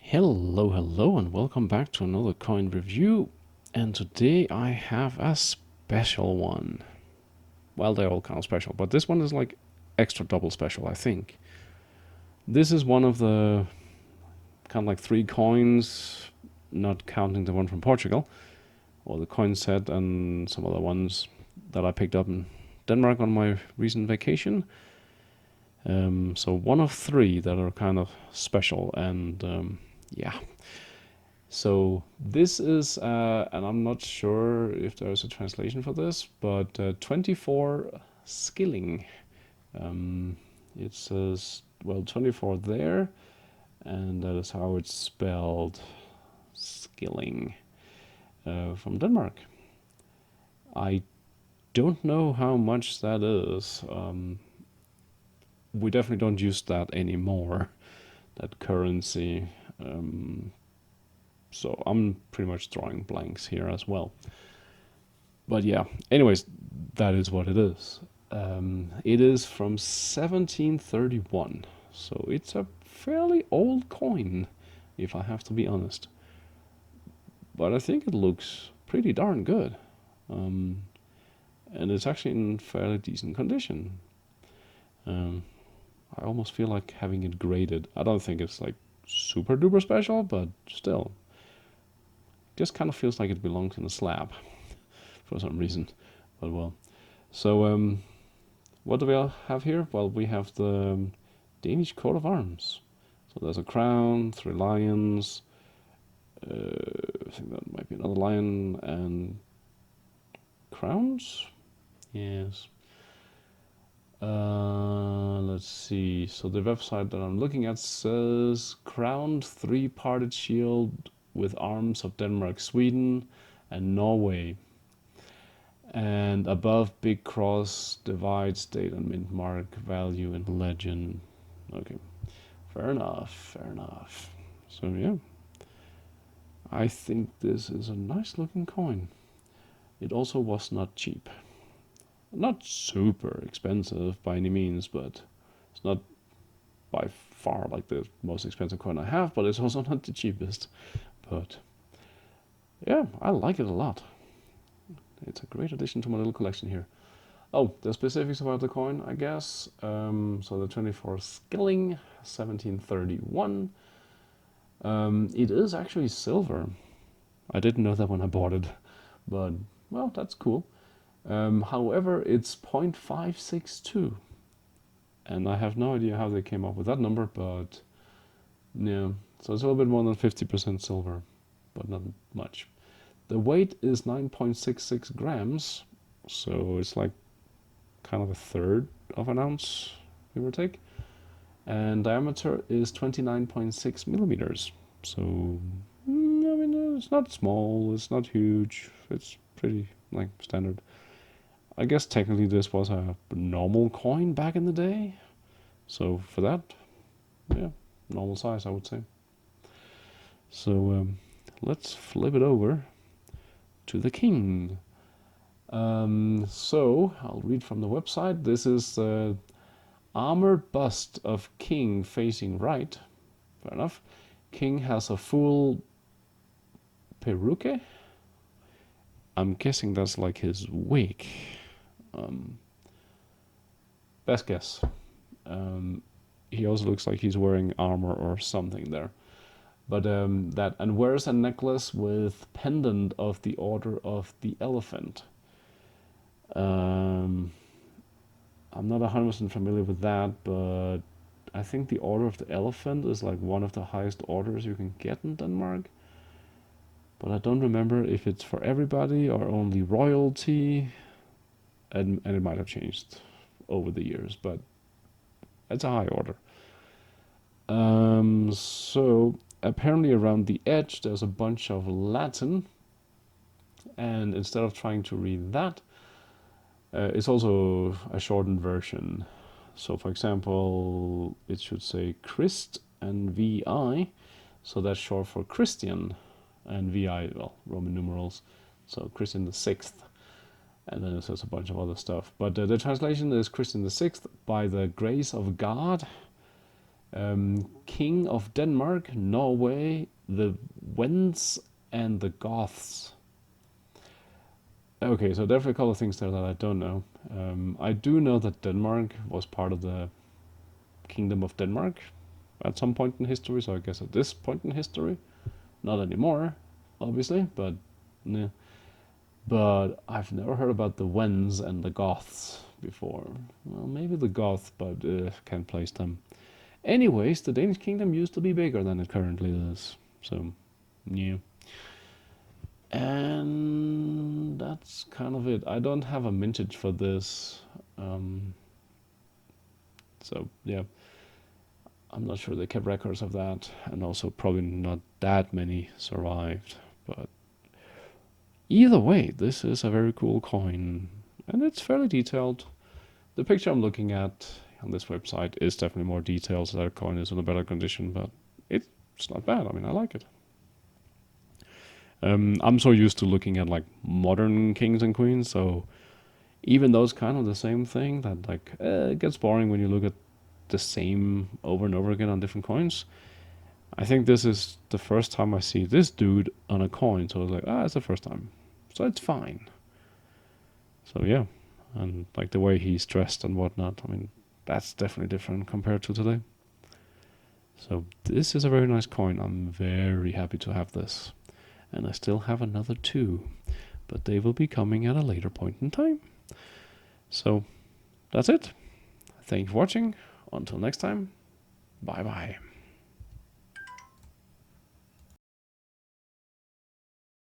Hello, and welcome back to another coin review. And today I have a special one. Well, they're all kind of special, but this one is like extra double special, I think. This is one of the kind of like three coins, not counting the one from Portugal, or the coin set and some other ones that I picked up in Denmark on my recent vacation. So one of three that are kind of special, and yeah. So this is, and I'm not sure if there's a translation for this, but 24 skilling. Um, it says, well, 24 there, and that is how it's spelled, skilling, from Denmark. I don't know how much that is. We definitely don't use that anymore, that currency. Um, so I'm pretty much drawing blanks here as well. But yeah, anyways, that is what it is. It is from 1731, so it's a fairly old coin, if I have to be honest. But I think it looks pretty darn good. Um, and it's actually in fairly decent condition. Um, I almost feel like having it graded. I don't think it's like super duper special, but still, just kind of feels like it belongs in a slab for some reason. But well, so what do we have here? Well, we have the Danish coat of arms. So there's a crown, three lions. I think that might be another lion and crowns. Yes. Let's see. So the website that I'm looking at says crowned three-parted shield with arms of Denmark, Sweden, and Norway. And above big cross divides date and mint mark, value, and legend. Okay, fair enough. So yeah, I think this is a nice looking coin. It also was not cheap. Not super expensive by any means, but it's not by far like the most expensive coin I have, but it's also not the cheapest. But yeah, I like it a lot. It's a great addition to my little collection here. Oh, the specifics about the coin, I guess. So the 24 skilling, 1731. It is actually silver. I didn't know that when I bought it, but well, that's cool. However, it's 0.562, and I have no idea how they came up with that number, but yeah, so it's a little bit more than 50% silver, but not much. The weight is 9.66 grams, so it's like kind of a third of an ounce, give or take. And diameter is 29.6 millimeters. So, I mean, it's not small, it's not huge, it's pretty like standard. I guess technically this was a normal coin back in the day. So for that, yeah, normal size, I would say. So let's flip it over to the king. So I'll read from the website. This is the armored bust of king facing right. Fair enough. King has a full peruke. I'm guessing that's like his wig. Best guess. He also looks like he's wearing armor or something there. But that, and wears a necklace with pendant of the Order of the Elephant. I'm not 100% familiar with that, but I think the Order of the Elephant is like one of the highest orders you can get in Denmark. But I don't remember if it's for everybody or only royalty, and it might have changed over the years, but it's a high order. So apparently around the edge there's a bunch of Latin, and instead of trying to read that, it's also a shortened version. So for example, it should say Christ and VI, so that's short for Christian, and VI, well, Roman numerals, so Christian the Sixth, and then it says a bunch of other stuff. But the translation is Christian the Sixth, by the grace of God, King of Denmark, Norway, the Wends, and the Goths. Okay, so definitely a couple of things there that I don't know. I do know that Denmark was part of the Kingdom of Denmark at some point in history, so I guess at this point in history, not anymore, obviously, but yeah. But I've never heard about the Wends and the Goths before. Well, maybe the Goths, but can't place them. Anyways, the Danish kingdom used to be bigger than it currently is. So, yeah. And that's kind of it. I don't have a mintage for this. Um, so, yeah. I'm not sure they kept records of that. And also, probably not that many survived. But either way, this is a very cool coin. And it's fairly detailed. The picture I'm looking at on this website is definitely more detailed, so that coin is in a better condition, but it's not bad. I mean, I like it. I'm so used to looking at like modern kings and queens, so even though it's kind of the same thing, that like it gets boring when you look at the same over and over again on different coins. I think this is the first time I see this dude on a coin, so I was like, it's the first time, so it's fine. So yeah, and like the way he's dressed and whatnot, I mean, that's definitely different compared to today. So this is a very nice coin. I'm very happy to have this. And I still have another two, but they will be coming at a later point in time. So that's it. Thank you for watching. Until next time, bye bye.